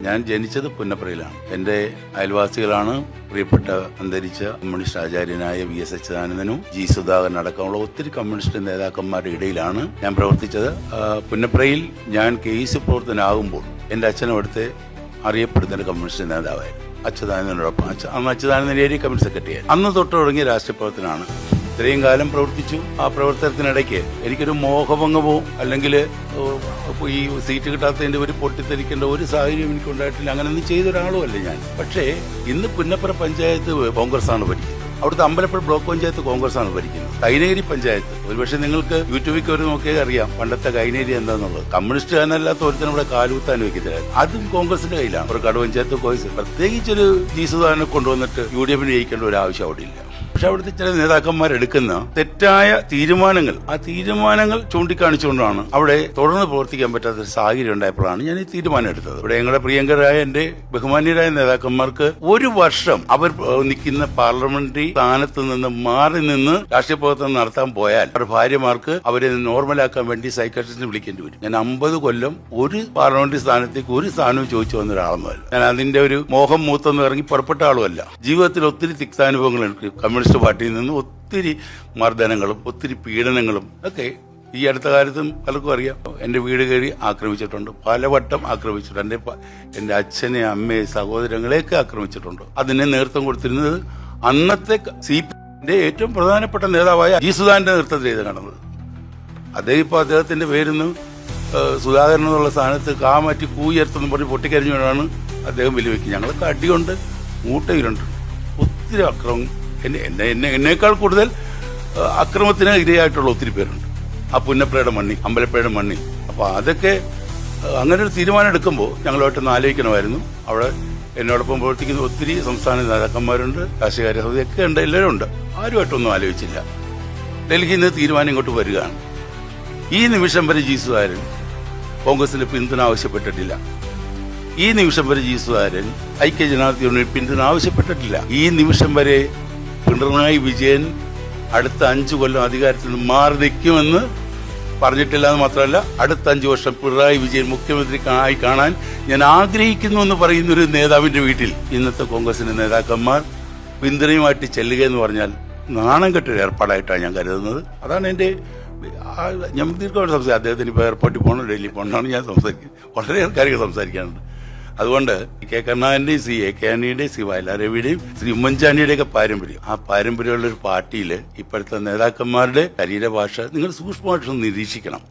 ഞാൻ ജനിച്ചത് പുന്നപ്രയിലാണ്. എന്റെ അയൽവാസികളാണ് പ്രിയപ്പെട്ട അന്തരിച്ച കമ്മ്യൂണിസ്റ്റ് ആചാര്യനായ VS അച്യുതാനന്ദനും G സുധാകരൻ അടക്കമുള്ള ഒത്തിരി കമ്മ്യൂണിസ്റ്റ് നേതാക്കന്മാരുടെ ഇടയിലാണ് ഞാൻ പ്രവർത്തിച്ചത്. പുന്നപ്രയിൽ ഞാൻ KEC പ്രവർത്തനാകുമ്പോൾ എന്റെ അച്ഛനും അവിടുത്തെ അറിയപ്പെടുന്ന കമ്മ്യൂണിസ്റ്റ് നേതാവായിരുന്നു. അച്യുതാനന്ദനോടൊപ്പം അന്ന് അച്യുതാനന്ദൻ ഏരിയ കമ്മ്യൂണിസ്റ്റ് സെക്രട്ടറി. അന്ന് തൊട്ട് തുടങ്ങിയ രാഷ്ട്രീയ പ്രവർത്തനമാണ്. ഇത്രയും കാലം പ്രവർത്തിച്ചു. ആ പ്രവർത്തനത്തിനിടയ്ക്ക് എനിക്കൊരു മോഹഭംഗമോ അല്ലെങ്കിൽ ഈ സീറ്റ് കിട്ടാത്തതിന്റെ ഒരു പൊട്ടിത്തെറിക്കേണ്ട ഒരു സാഹചര്യം എനിക്കുണ്ടായിട്ടില്ല. അങ്ങനെയൊന്നും ചെയ്ത ഒരാളും അല്ല ഞാൻ. പക്ഷേ ഇന്ന് പുന്നപ്ര പഞ്ചായത്ത് കോൺഗ്രസ് ആണ് ഭരിക്കുന്നത്. അവിടുത്തെ അമ്പലപ്പുഴ ബ്ലോക്ക് പഞ്ചായത്ത് കോൺഗ്രസ് ആണ് ഭരിക്കുന്നത്. കൈനേരി പഞ്ചായത്ത് ഒരുപക്ഷെ നിങ്ങൾക്ക് യൂട്യൂബിൽ ഒരു നോക്കിയാൽ അറിയാം പണ്ടത്തെ കൈനേരി എന്താന്നുള്ളത്. കമ്മ്യൂണിസ്റ്റുകാരനല്ലാത്ത ഒരുത്തരം ഇവിടെ കാലൂത്താൻ വെക്കത്തില്ല. അതും കോൺഗ്രസിന്റെ കയ്യിലാണ്. ഒരു കട പഞ്ചായത്ത് കോഴ്സ് പ്രത്യേകിച്ചൊരു G സുധാകരനെ കൊണ്ടുവന്നിട്ട് UDF ജയിക്കേണ്ട ഒരു ആവശ്യം അവിടെ ഇല്ല. പക്ഷെ അവിടുത്തെ ചില നേതാക്കന്മാരെടുക്കുന്ന തെറ്റായ തീരുമാനങ്ങൾ, ആ തീരുമാനങ്ങൾ ചൂണ്ടിക്കാണിച്ചുകൊണ്ടാണ് അവിടെ തുടർന്ന് പ്രവർത്തിക്കാൻ പറ്റാത്ത സാഹചര്യം ഉണ്ടായപ്പോഴാണ് ഞാൻ ഈ തീരുമാനം എടുത്തത്. ഇവിടെ ഞങ്ങളുടെ പ്രിയങ്കരായ എന്റെ ബഹുമാന്യരായ നേതാക്കന്മാർക്ക് ഒരു വർഷം അവർ നിൽക്കുന്ന പാർലമെന്ററി സ്ഥാനത്ത് നിന്ന് മാറി നിന്ന് രാഷ്ട്രീയ പ്രവർത്തനം നടത്താൻ പോയാൽ അവരുടെ ഭാര്യമാർക്ക് അവരെ നോർമലാക്കാൻ വേണ്ടി സൈക്കാട്രിസ്റ്റിനെ വിളിക്കേണ്ടി വരും. ഞാൻ 50 കൊല്ലം ഒരു പാർലമെന്ററി സ്ഥാനത്തേക്ക് ഒരു സ്ഥാനവും ചോദിച്ചു വന്ന ഒരാളൊന്നുമല്ല. ഞാൻ അതിന്റെ ഒരു മോഹം മൂത്തൊന്നും ഇറങ്ങി പുറപ്പെട്ട ആളുമല്ല. ജീവിതത്തിൽ ഒത്തിരി തിക്താനുഭവങ്ങൾ എനിക്ക് കമ്മ്യൂണിസ്റ്റ് പാർട്ടിയിൽ നിന്ന് ഒത്തിരി മർദ്ദനങ്ങളും ഒത്തിരി പീഡനങ്ങളും ഒക്കെ ഈ അടുത്ത കാലത്തും പലർക്കും അറിയാം. എന്റെ വീട് കയറി ആക്രമിച്ചിട്ടുണ്ട്, പലവട്ടം ആക്രമിച്ചിട്ടുണ്ട്. എന്റെ അച്ഛനെ, അമ്മയെ, സഹോദരങ്ങളെയൊക്കെ ആക്രമിച്ചിട്ടുണ്ട്. അതിനെ നേതൃത്വം കൊടുത്തിരുന്നത് അന്നത്തെ CPIന്റെ ഏറ്റവും പ്രധാനപ്പെട്ട നേതാവായ G സുധാകരന്റെ നേതൃത്വത്തിൽ ചെയ്ത് കാണുന്നത്. അദ്ദേഹം ഇപ്പൊ അദ്ദേഹത്തിന്റെ പേരിന്ന് സുധാകരൻ എന്നുള്ള സ്ഥാനത്ത് കാമാറ്റി കൂയർത്തെന്ന് പറഞ്ഞ് പൊട്ടിക്കരിഞ്ഞുകൊണ്ടാണ് അദ്ദേഹം വെല്ലുവിളിക്കുന്നത്. ഞങ്ങൾക്ക് അടിയുണ്ട്, മൂട്ടയിലുണ്ട്, ഒത്തിരി അക്രമം. എന്നേക്കാൾ കൂടുതൽ അക്രമത്തിന് ഇരയായിട്ടുള്ള ഒത്തിരി പേരുണ്ട് ആ പുന്നപ്രയുടെ മണ്ണിൽ, അമ്പലപ്പുഴയുടെ മണ്ണിൽ. അപ്പൊ അതൊക്കെ അങ്ങനെ ഒരു തീരുമാനം എടുക്കുമ്പോൾ ഞങ്ങളുമായിട്ടൊന്ന് ആലോചിക്കണമായിരുന്നു. അവിടെ എന്നോടൊപ്പം പ്രവർത്തിക്കുന്ന ഒത്തിരി സംസ്ഥാന നേതാക്കന്മാരുണ്ട്, രാഷ്ട്രീയകാര്യ സമിതിയൊക്കെ ഉണ്ട്, എല്ലാവരും ഉണ്ട്. ആരുമായിട്ടൊന്നും ആലോചിച്ചില്ല. ഡൽഹിയിൽ നിന്ന് തീരുമാനം ഇങ്ങോട്ട് വരികയാണ്. ഈ നിമിഷം വരെ G സുധാകരൻ കോൺഗ്രസിന്റെ പിന്തുണ ആവശ്യപ്പെട്ടിട്ടില്ല. ഈ നിമിഷം വരെ G സുധാകരൻ ഐക്യജനാധിപത്യ പിന്തുണ ആവശ്യപ്പെട്ടിട്ടില്ല. ഈ നിമിഷം വരെ പിണറായി വിജയൻ അടുത്ത 5 കൊല്ലം അധികാരത്തിൽ നിന്ന് മാറി നിൽക്കുമെന്ന് പറഞ്ഞിട്ടില്ല എന്ന് മാത്രമല്ല, അടുത്ത 5 വർഷം പിണറായി വിജയൻ മുഖ്യമന്ത്രി ആയി കാണാൻ ഞാൻ ആഗ്രഹിക്കുന്നു എന്ന് പറയുന്ന ഒരു നേതാവിന്റെ വീട്ടിൽ ഇന്നത്തെ കോൺഗ്രസിന്റെ നേതാക്കന്മാർ പിന്തുണയുമായിട്ട് ചെല്ലുക എന്ന് പറഞ്ഞാൽ നാണം കെട്ടൊരു ഏർപ്പാടായിട്ടാണ് ഞാൻ കരുതുന്നത്. അതാണ് എന്റെ ഞാൻ ദീർഘമായിട്ട് സംസാരിക്കും. അദ്ദേഹത്തിന് ഇപ്പോൾ എയർപോർട്ടിൽ പോകണം, ഡൽഹി പോകണമെന്നാണ് ഞാൻ സംസാരിക്കുന്നത്. വളരെയേറെ കാര്യങ്ങൾ സംസാരിക്കാനുണ്ട്. അതുകൊണ്ട് K കരുണാകരന്റെയും AK ആന്റണിയുടെയും വയലാരവിയുടെയും ഉമ്മൻചാണ്ടിയുടെയൊക്കെ പാരമ്പര്യം, ആ പാരമ്പര്യമുള്ള ഒരു പാർട്ടിയിൽ ഇപ്പോഴത്തെ നേതാക്കന്മാരുടെ ശരീരഭാഷ നിങ്ങൾ സൂക്ഷ്മമായിട്ടൊന്ന് നിരീക്ഷിക്കണം.